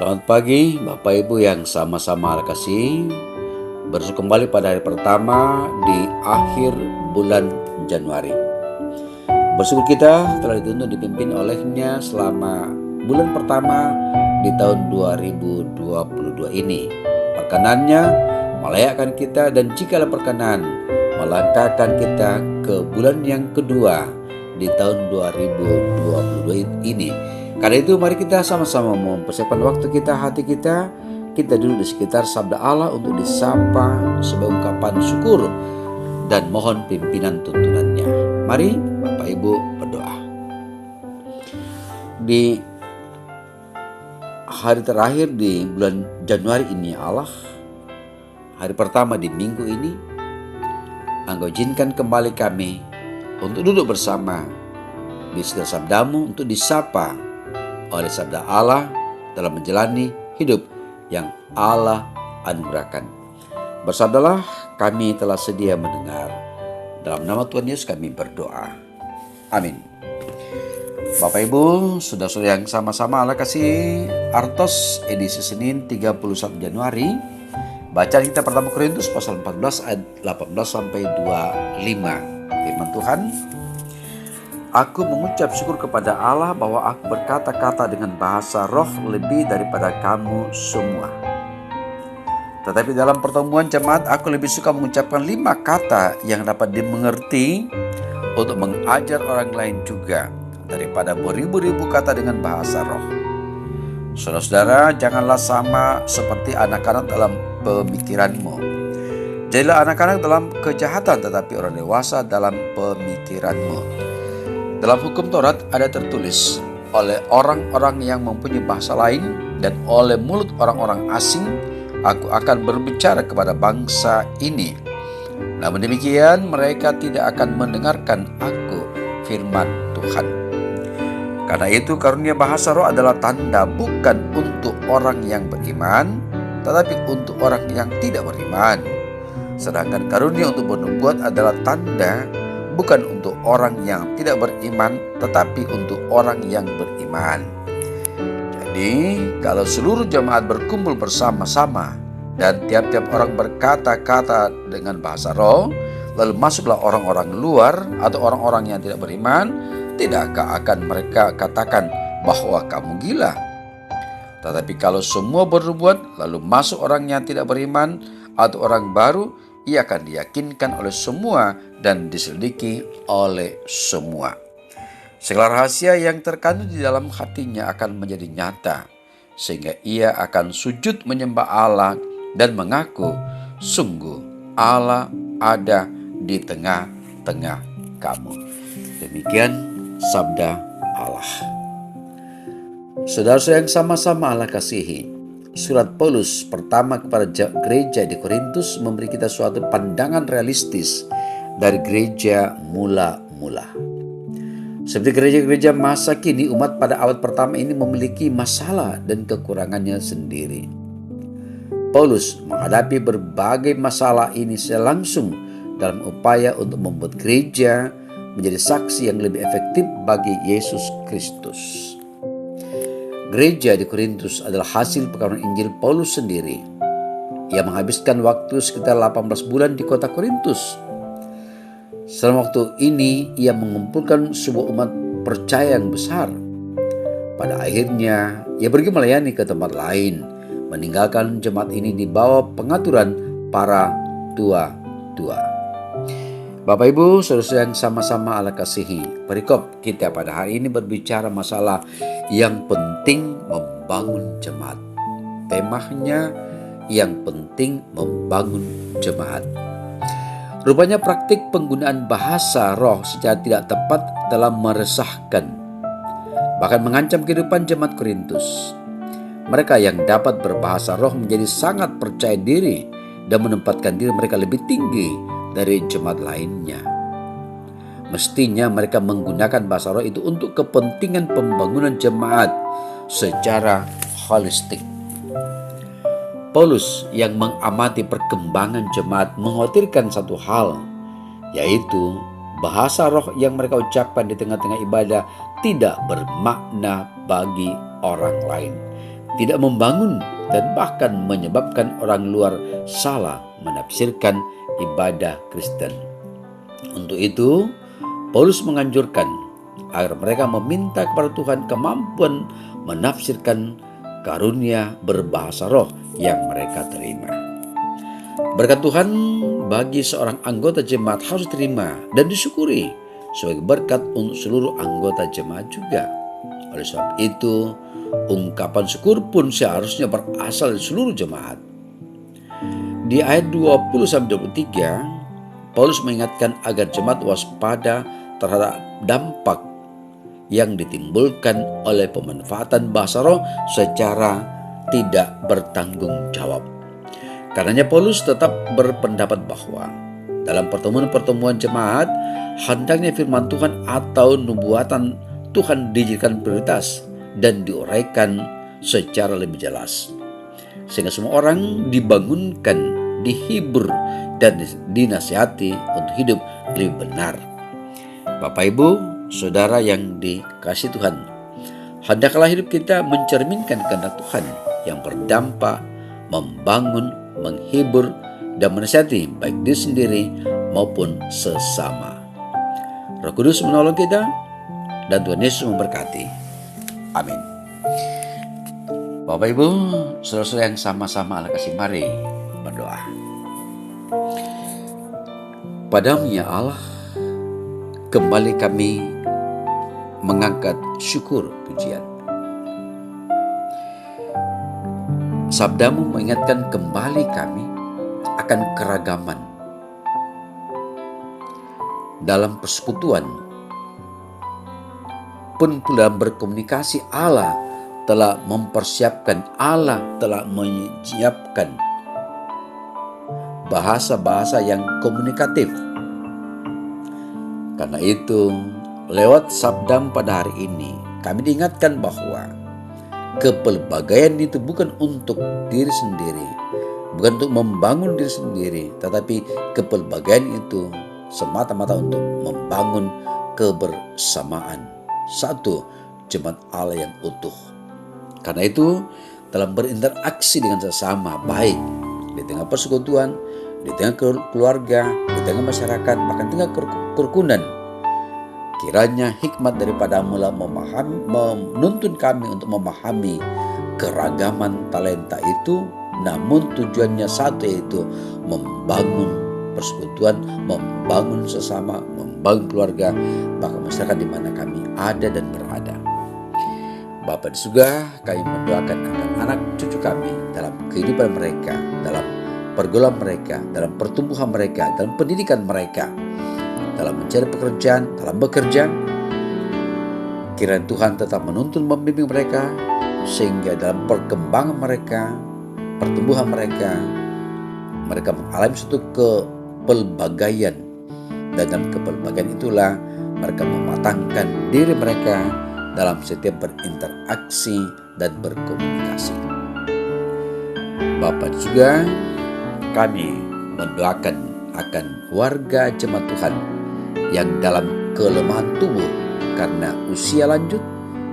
Selamat pagi Bapak Ibu yang sama-sama Allah kasih. Bersyukur kembali pada hari pertama di akhir bulan Januari. Bersyukur kita telah dituntun dipimpin olehnya selama bulan pertama di tahun 2022 ini. Perkenannya melayakkan kita, dan jikalau perkenan melangkahkan kita ke bulan yang kedua di tahun 2022 ini. Karena itu mari kita sama-sama mempersiapkan waktu kita, hati kita duduk di sekitar sabda Allah untuk disapa sebagai ungkapan syukur dan mohon pimpinan tuntunannya. Mari Bapak Ibu berdoa. Di hari terakhir di bulan Januari ini Allah, hari pertama di minggu ini, Engkau izinkan kembali kami untuk duduk bersama di sekitar sabdamu untuk disapa oleh sabda Allah dalam menjalani hidup yang Allah anugerahkan. Bersabdalah, kami telah sedia mendengar. Dalam nama Tuhan Yesus kami berdoa. Amin. Bapak Ibu, saudara-saudara yang sama-sama Allah kasih, Artos edisi Senin 31 Januari. Bacaan kita pertama Korintus pasal 14 ayat 18 sampai 25. Firman Tuhan, aku mengucap syukur kepada Allah bahwa aku berkata-kata dengan bahasa roh lebih daripada kamu semua. Tetapi dalam pertemuan jemaat aku lebih suka mengucapkan 5 kata yang dapat dimengerti untuk mengajar orang lain juga daripada beribu-ribu kata dengan bahasa roh. Saudara-saudara, janganlah sama seperti anak-anak dalam pemikiranmu. Jadilah anak-anak dalam kejahatan, tetapi orang dewasa dalam pemikiranmu. Dalam hukum Taurat ada tertulis, oleh orang-orang yang mempunyai bahasa lain dan oleh mulut orang-orang asing, aku akan berbicara kepada bangsa ini. Namun demikian mereka tidak akan mendengarkan aku, firman Tuhan. Karena itu karunia bahasa roh adalah tanda bukan untuk orang yang beriman, tetapi untuk orang yang tidak beriman. Sedangkan karunia untuk bernubuat adalah tanda bukan untuk orang yang tidak beriman, tetapi untuk orang yang beriman. Jadi, kalau seluruh jemaat berkumpul bersama-sama dan tiap-tiap orang berkata-kata dengan bahasa roh, lalu masuklah orang-orang luar atau orang-orang yang tidak beriman, tidakkah akan mereka katakan bahwa kamu gila? Tetapi kalau semua bernubuat, lalu masuk orang yang tidak beriman atau orang baru, ia akan diyakinkan oleh semua dan diselidiki oleh semua. Segala rahasia yang terkandung di dalam hatinya akan menjadi nyata, sehingga ia akan sujud menyembah Allah dan mengaku, sungguh Allah ada di tengah-tengah kamu. Demikian sabda Allah. Saudara-saudara yang sama-sama Allah kasihi, Surat Paulus pertama kepada gereja di Korintus memberi kita suatu pandangan realistis dari gereja mula-mula. Seperti gereja-gereja masa kini, umat pada abad pertama ini memiliki masalah dan kekurangannya sendiri. Paulus menghadapi berbagai masalah ini secara langsung dalam upaya untuk membuat gereja menjadi saksi yang lebih efektif bagi Yesus Kristus. Gereja di Korintus adalah hasil pekabaran Injil Paulus sendiri. Ia menghabiskan waktu sekitar 18 bulan di kota Korintus. Selama waktu ini ia mengumpulkan sebuah umat percaya yang besar. Pada akhirnya ia pergi melayani ke tempat lain, meninggalkan jemaat ini di bawah pengaturan para tua-tua. Bapak Ibu, saudara yang sama-sama Allah kasihi, perikop kita pada hari ini berbicara masalah yang penting membangun jemaat. Temanya yang penting membangun jemaat. Rupanya praktik penggunaan bahasa roh secara tidak tepat telah meresahkan, bahkan mengancam kehidupan jemaat Korintus. Mereka yang dapat berbahasa roh menjadi sangat percaya diri dan menempatkan diri mereka lebih tinggi dari jemaat lainnya. Mestinya mereka menggunakan bahasa roh itu untuk kepentingan pembangunan jemaat secara holistik. Paulus yang mengamati perkembangan jemaat mengkhawatirkan satu hal, yaitu bahasa roh yang mereka ucapkan di tengah-tengah ibadah tidak bermakna bagi orang lain. tidak membangun, dan bahkan menyebabkan orang luar salah menafsirkan ibadah Kristen. Untuk itu, Paulus menganjurkan agar mereka meminta kepada Tuhan kemampuan menafsirkan karunia berbahasa roh yang mereka terima. Berkat Tuhan bagi seorang anggota jemaat harus diterima dan disyukuri sebagai berkat untuk seluruh anggota jemaat juga. Oleh sebab itu, ungkapan syukur pun seharusnya berasal dari seluruh jemaat. Di ayat 20-23, Paulus mengingatkan agar jemaat waspada terhadap dampak yang ditimbulkan oleh pemanfaatan bahasa roh secara tidak bertanggung jawab. Karenanya Paulus tetap berpendapat bahwa dalam pertemuan-pertemuan jemaat, hendaknya firman Tuhan atau nubuatan Tuhan dijadikan prioritas dan diuraikan secara lebih jelas, sehingga semua orang dibangunkan, dihibur, dan dinasihati untuk hidup lebih benar. Bapak, Ibu, Saudara yang dikasihi Tuhan, hendaklah hidup kita mencerminkan kehendak Tuhan yang berdampak, membangun, menghibur, dan menasihati baik diri sendiri maupun sesama. Roh Kudus menolong kita, dan Tuhan Yesus memberkati. Amin. Bapak, Ibu, saudara-saudara yang sama-sama Allah kasih, mari berdoa. Padamu ya Allah, kembali kami mengangkat syukur pujian. Sabdamu mengingatkan kembali kami akan keragaman dalam persekutuan, pun pula berkomunikasi. Allah telah mempersiapkan, Allah telah menyiapkan bahasa-bahasa yang komunikatif. Karena itu, lewat sabdam pada hari ini, kami diingatkan bahwa kepelbagaian itu bukan untuk diri sendiri, bukan untuk membangun diri sendiri, tetapi kepelbagaian itu semata-mata untuk membangun kebersamaan satu jemaat Allah yang utuh. Karena itu, dalam berinteraksi dengan sesama, baik di tengah persekutuan, di tengah keluarga, di tengah masyarakat, bahkan di tengah kerukunan, kiranya hikmat daripadamu lah menuntun kami untuk memahami keragaman talenta itu, namun tujuannya satu, yaitu membangun persekutuan, membangun sesama, membangun keluarga, bahkan masyarakat di mana kami ada dan berada. Bapa di surga, kami mendoakan akan anak cucu kami dalam kehidupan mereka, dalam pergaulan mereka, dalam pertumbuhan mereka, dalam pendidikan mereka, dalam mencari pekerjaan, dalam bekerja. Kiranya Tuhan tetap menuntun membimbing mereka, sehingga dalam perkembangan mereka, pertumbuhan mereka, mereka mengalami suatu kepelbagaian, dan dalam kepelbagaian itulah mereka mematangkan diri mereka dalam setiap berinteraksi dan berkomunikasi. Bapa juga, kami mendoakan akan warga jemaat Tuhan yang dalam kelemahan tubuh karena usia lanjut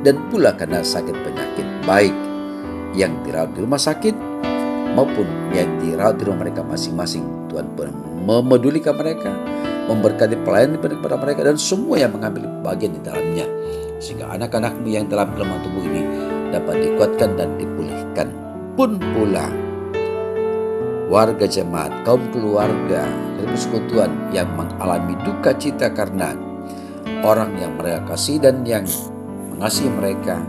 dan pula karena sakit penyakit, baik yang dirawat di rumah sakit maupun yang dirawat di rumah mereka masing-masing. Tuhan memedulikan mereka, memberkati pelayanan kepada mereka dan semua yang mengambil bagian di dalamnya, sehingga anak-anakmu yang dalam kelemahan tubuh ini dapat dikuatkan dan dipulihkan. Pun pula warga jemaat, kaum keluarga dari persekutuan yang mengalami duka cita karena orang yang mereka kasih dan yang mengasihi mereka,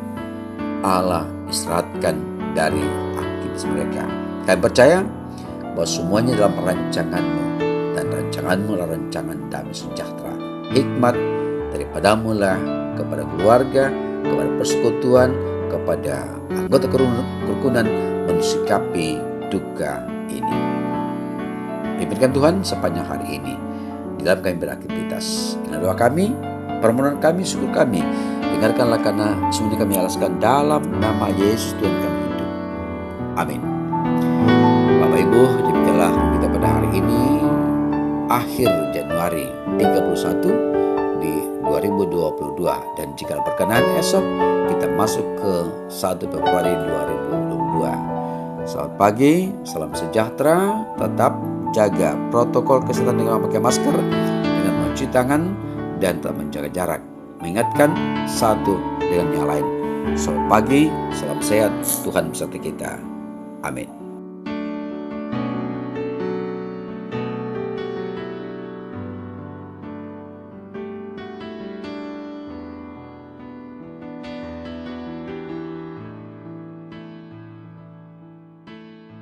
Allah istirahatkan dari aktivitas mereka. Kami percaya bahwa semuanya dalam rancangan-Mu, dan rancangan-Mu adalah rancangan damai sejahtera. Hikmat daripadamu lah kepada keluarga, kepada persekutuan, kepada anggota kerukunan mensikapi duka ini. Pimpinkan Tuhan sepanjang hari ini di dalam kami beraktivitas. Karena doa kami, permohonan kami, syukur kami, dengarkanlah karena semuanya kami alaskan dalam nama Yesus Tuhan kami hidup. Amin. Bapak Ibu, demikianlah kita pada hari ini, akhir Januari 31 di 2022, dan jika berkenan esok kita masuk ke 1 Februari 2023. Selamat pagi, salam sejahtera. Tetap jaga protokol kesehatan dengan memakai masker, dengan mencuci tangan, dan tetap menjaga jarak. Mengingatkan satu dengan yang lain. Selamat pagi, salam sehat, Tuhan beserta kita. Amin.